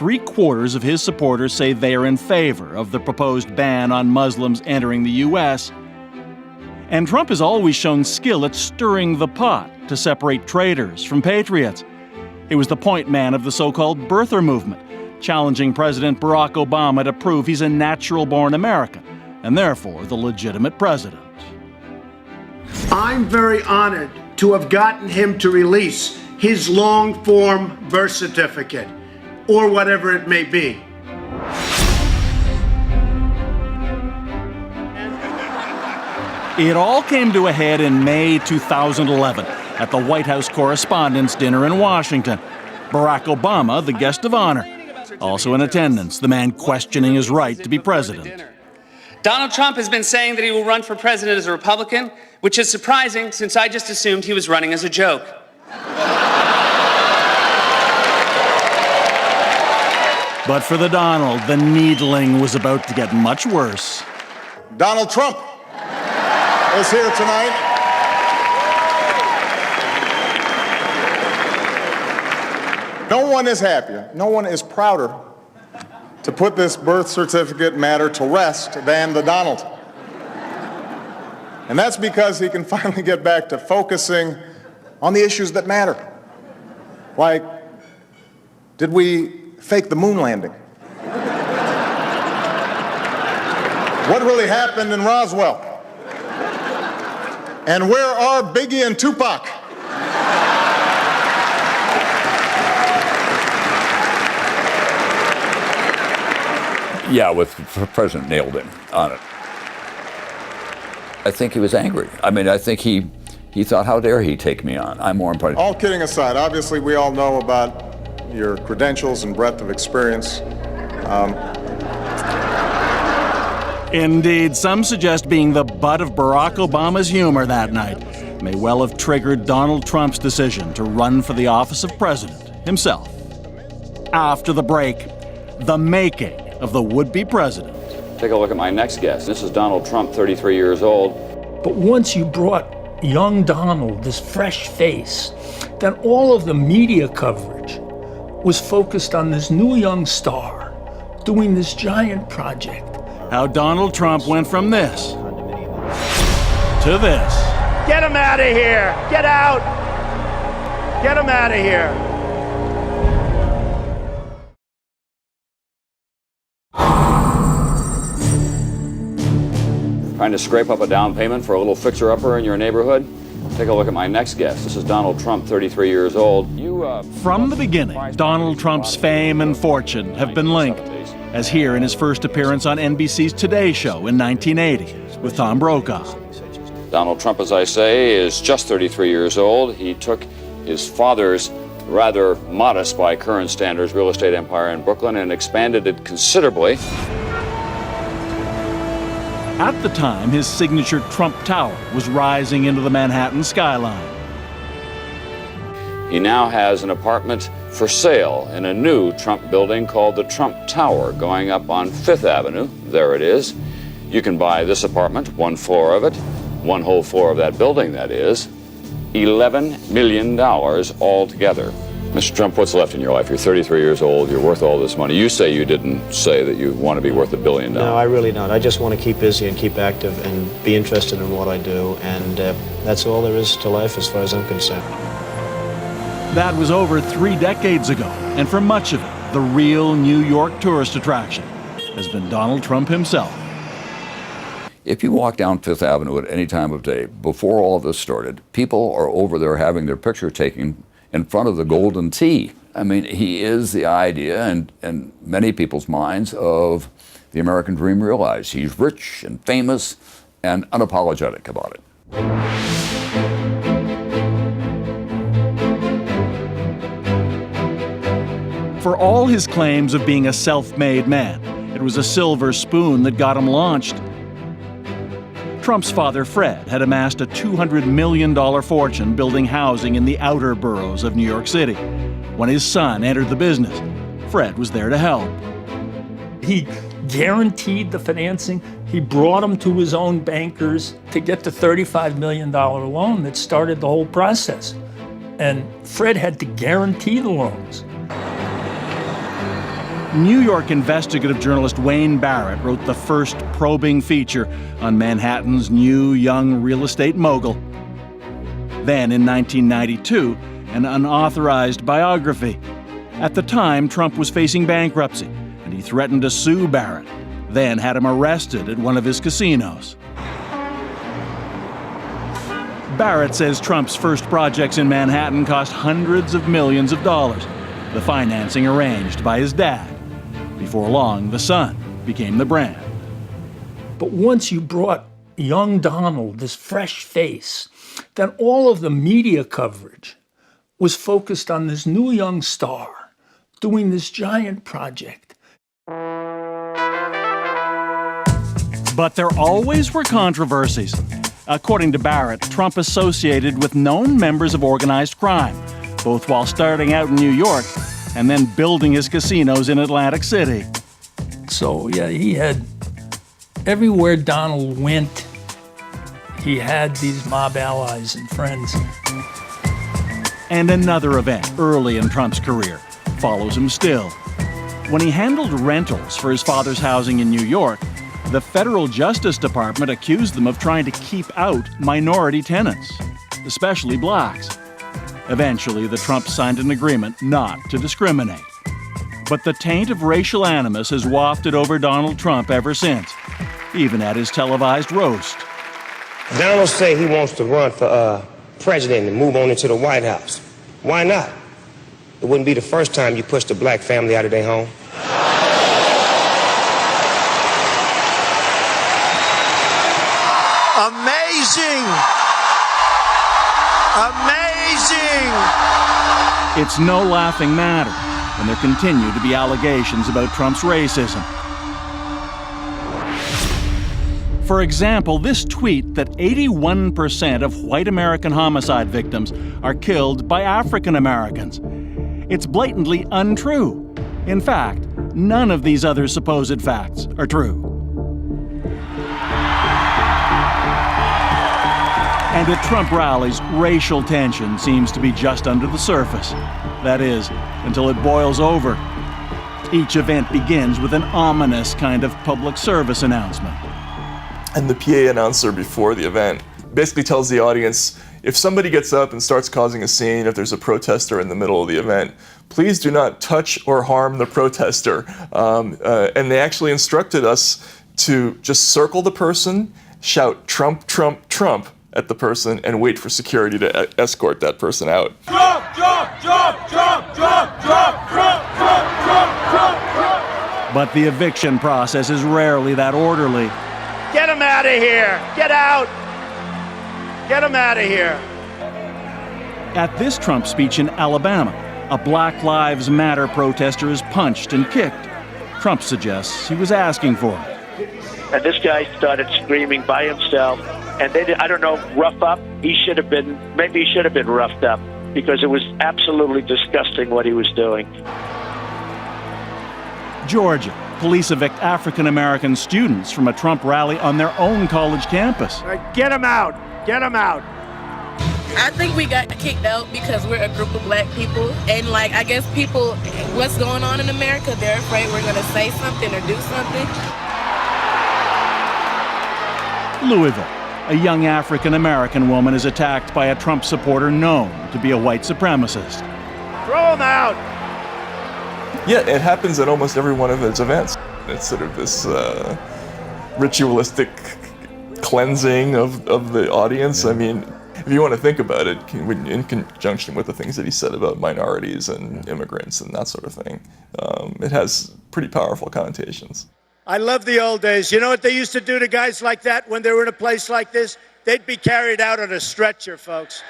3/4 of his supporters say they are in favor of the proposed ban on Muslims entering the U.S. And Trump has always shown skill at stirring the pot to separate traitors from patriots. He was the point man of the so-called birther movement, challenging President Barack Obama to prove he's a natural-born American and therefore the legitimate president. I'm very honored to have gotten him to release his long-form birth certificate, or whatever it may be. It all came to a head in May 2011 at the White House Correspondents' Dinner in Washington. Barack Obama, the guest of honor. Also in attendance, the man questioning his right to be president. Donald Trump has been saying that he will run for president as a Republican, which is surprising since I just assumed he was running as a joke. But for the Donald, the needling was about to get much worse. Donald Trump is here tonight. No one is happier, no one is prouder to put this birth certificate matter to rest than the Donald. And that's because he can finally get back to focusing on the issues that matter. Like, did we fake the moon landing? What really happened in Roswell? And where are Biggie and Tupac? Yeah, the president nailed him on it. I think he was angry. I mean, I think he thought, how dare he take me on? I'm more important. All kidding aside, obviously we all know about your credentials and breadth of experience. Indeed, some suggest being the butt of Barack Obama's humor that night may well have triggered Donald Trump's decision to run for the office of president himself. After the break, the making of the would-be president. Take a look at my next guest. This is Donald Trump, 33 years old. But once you brought young Donald, this fresh face, then all of the media coverage was focused on this new young star doing this giant project. How Donald Trump went from this to this. Get him out of here! Get out! Get him out of here! Trying to scrape up a down payment for a little fixer-upper in your neighborhood? Take a look at my next guest. This is Donald Trump, 33 years old. From the beginning, Donald Trump's fame and fortune have been linked, as here in his first appearance on NBC's Today Show in 1980 with Tom Brokaw. Donald Trump, as I say, is just 33 years old. He took his father's rather modest by current standards real estate empire in Brooklyn and expanded it considerably. At the time, his signature Trump Tower was rising into the Manhattan skyline. He now has an apartment for sale in a new Trump building called the Trump Tower, going up on 5th Avenue. There it is. You can buy this apartment, one floor of it, one whole floor of that building, that is, $11 million altogether. Mr. Trump, what's left in your life? You're 33 years old, you're worth all this money. You say you didn't say that you want to be worth $1 billion. No, I really don't. I just want to keep busy and keep active and be interested in what I do, and that's all there is to life as far as I'm concerned. That was over 3 decades ago, and for much of it, the real New York tourist attraction has been Donald Trump himself. If you walk down 5th Avenue at any time of day, before all of this started, people are over there having their picture taken in front of the golden T. I mean, he is the idea, and many people's minds, of the American dream realized. He's rich and famous and unapologetic about it. For all his claims of being a self-made man, it was a silver spoon that got him launched. Trump's father, Fred, had amassed a $200 million fortune building housing in the outer boroughs of New York City. When his son entered the business, Fred was there to help. He guaranteed the financing. He brought him to his own bankers to get the $35 million loan that started the whole process. And Fred had to guarantee the loans. New York investigative journalist Wayne Barrett wrote the first probing feature on Manhattan's new young real estate mogul. Then, in 1992, an unauthorized biography. At the time, Trump was facing bankruptcy, and he threatened to sue Barrett, then had him arrested at one of his casinos. Barrett says Trump's first projects in Manhattan cost hundreds of millions of dollars, the financing arranged by his dad. Before long, the son became the brand. But once you brought young Donald, this fresh face, then all of the media coverage was focused on this new young star doing this giant project. But there always were controversies. According to Barrett, Trump associated with known members of organized crime, both while starting out in New York and then building his casinos in Atlantic City. So, yeah, he had, everywhere Donald went, he had these mob allies and friends. And another event early in Trump's career follows him still. When he handled rentals for his father's housing in New York, the federal Justice Department accused them of trying to keep out minority tenants, especially blacks. Eventually, the Trumps signed an agreement not to discriminate. But the taint of racial animus has wafted over Donald Trump ever since, even at his televised roast. Donald say he wants to run for president and move on into the White House. Why not? It wouldn't be the first time you pushed a black family out of their home. Amazing! Amazing! It's no laughing matter, and there continue to be allegations about Trump's racism. For example, this tweet that 81% of white American homicide victims are killed by African Americans. It's blatantly untrue. In fact, none of these other supposed facts are true. And at Trump rallies, racial tension seems to be just under the surface. That is, until it boils over. Each event begins with an ominous kind of public service announcement. And the PA announcer before the event basically tells the audience, if somebody gets up and starts causing a scene, if there's a protester in the middle of the event, please do not touch or harm the protester. And they actually instructed us to just circle the person, shout Trump, Trump, Trump at the person, and wait for security to escort that person out. Trump, Trump, Trump, Trump, Trump, Trump, Trump, Trump, Trump, Trump, Trump. But the eviction process is rarely that orderly. Get him out of here! Get out! Get him out of here! At this Trump speech in Alabama, a Black Lives Matter protester is punched and kicked. Trump suggests he was asking for it. And this guy started screaming by himself. And they did, I don't know, rough up. Maybe he should have been roughed up, because it was absolutely disgusting what he was doing. Georgia, police evict African-American students from a Trump rally on their own college campus. Get him out! Get him out! I think we got kicked out because we're a group of black people. And, I guess people, what's going on in America, they're afraid we're going to say something or do something. Louisville. A young African-American woman is attacked by a Trump supporter known to be a white supremacist. Throw him out! Yeah, it happens at almost every one of his events. It's sort of this ritualistic cleansing of the audience. I mean, if you want to think about it, in conjunction with the things that he said about minorities and immigrants and that sort of thing, it has pretty powerful connotations. I love the old days. You know what they used to do to guys like that when they were in a place like this? They'd be carried out on a stretcher, folks.